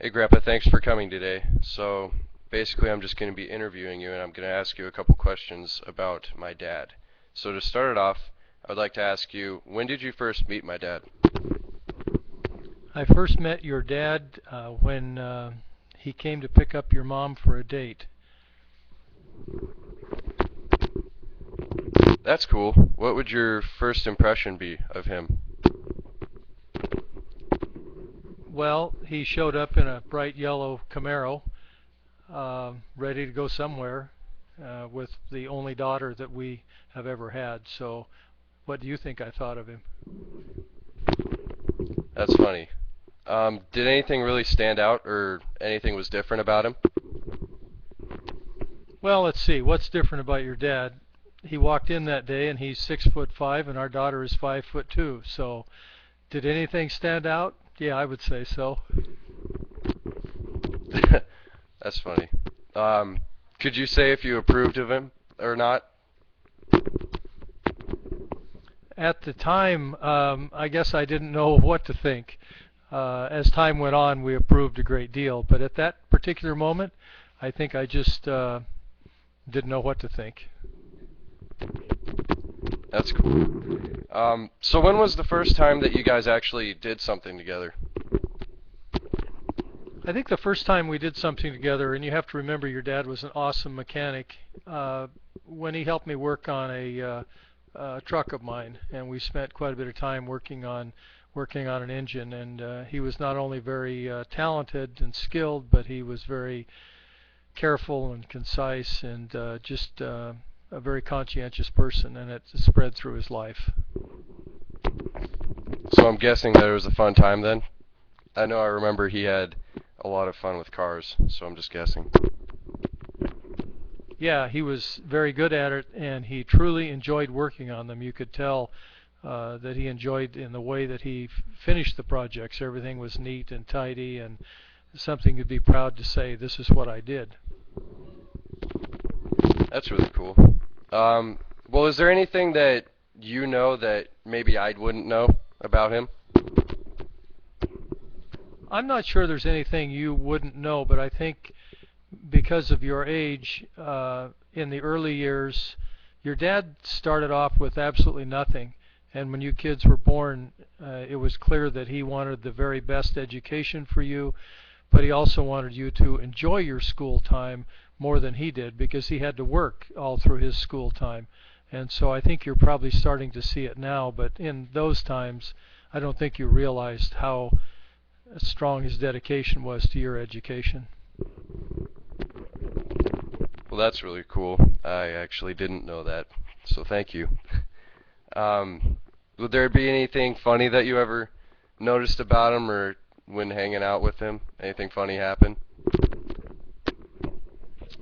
Hey Grandpa, thanks for coming today. So basically I'm just going to be interviewing you and I'm going to ask you a couple questions about my dad. So to start it off, I would like to ask you, when did you first meet my dad? I first met your dad when he came to pick up your mom for a date. That's cool. What would your first impression be of him? Well, he showed up in a bright yellow Camaro, ready to go somewhere with the only daughter that we have ever had. So, what do you think I thought of him? That's funny. Did anything really stand out or anything was different about him? Well, let's see. What's different about your dad? He walked in that day and he's 6'5" and our daughter is 5'2". So, did anything stand out? Yeah, I would say so. That's funny. Um, could you say if you approved of him or not? At the time, I guess I didn't know what to think. As time went on, we improved a great deal, but at that particular moment, I think I just didn't know what to think. That's cool. So when was the first time that you guys actually did something together? I think the first time we did something together, and you have to remember your dad was an awesome mechanic, when he helped me work on a truck of mine, and we spent quite a bit of time working on an engine. And he was not only very talented and skilled, but he was very careful and concise and just a very conscientious person, and it spread through his life. So I'm guessing that it was a fun time then? I know I remember he had a lot of fun with cars, so I'm just guessing. Yeah, he was very good at it, and he truly enjoyed working on them. You could tell that he enjoyed in the way that he finished the projects. Everything was neat and tidy, and something you'd be proud to say, "This is what I did." That's really cool. Well, is there anything that you know that maybe I wouldn't know about him? I'm not sure there's anything you wouldn't know, but I think because of your age, in the early years, your dad started off with absolutely nothing. And when you kids were born, it was clear that he wanted the very best education for you, but he also wanted you to enjoy your school time more than he did because he had to work all through his school time. And so I think you're probably starting to see it now, but in those times, I don't think you realized how strong his dedication was to your education. Well, that's really cool. I actually didn't know that, so thank you. Would there be anything funny that you ever noticed about him or when hanging out with him? Anything funny happen?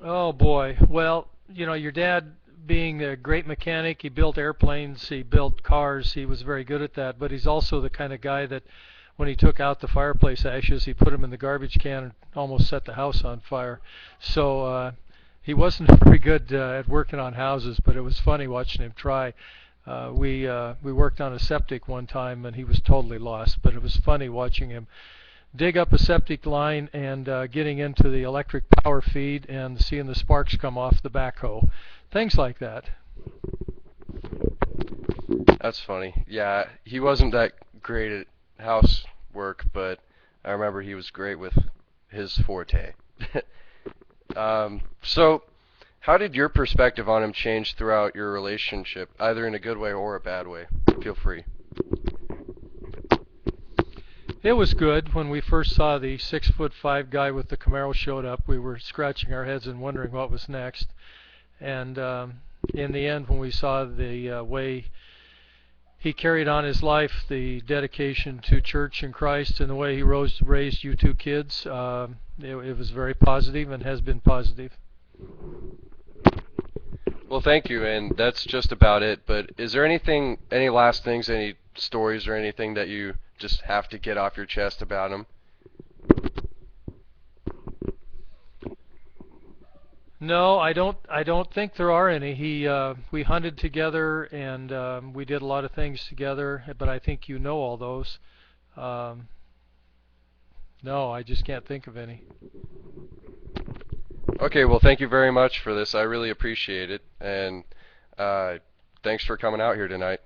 Oh boy. Well, your dad being a great mechanic, he built airplanes, he built cars, he was very good at that, but he's also the kind of guy that when he took out the fireplace ashes, he put them in the garbage can and almost set the house on fire. So he wasn't very good at working on houses, but it was funny watching him try. We worked on a septic one time and he was totally lost, but it was funny watching him dig up a septic line and getting into the electric power feed and seeing the sparks come off the backhoe. Things like that. That's funny. Yeah, he wasn't that great at housework, but I remember he was great with his forte. So, how did your perspective on him change throughout your relationship, either in a good way or a bad way? Feel free. It was good when we first saw the 6'5" guy with the Camaro showed up. We were scratching our heads and wondering what was next. And in the end, when we saw the way he carried on his life, the dedication to church and Christ, and the way he raised you two kids, it was very positive and has been positive. Well, thank you, and that's just about it. But is there anything, any last things, any stories or anything that you just have to get off your chest about him? No, I don't. I don't think there are any. We hunted together and we did a lot of things together, but I think you know all those. Um, No, I just can't think of any. Okay, well, thank you very much for this. I really appreciate it, and uh, thanks for coming out here tonight.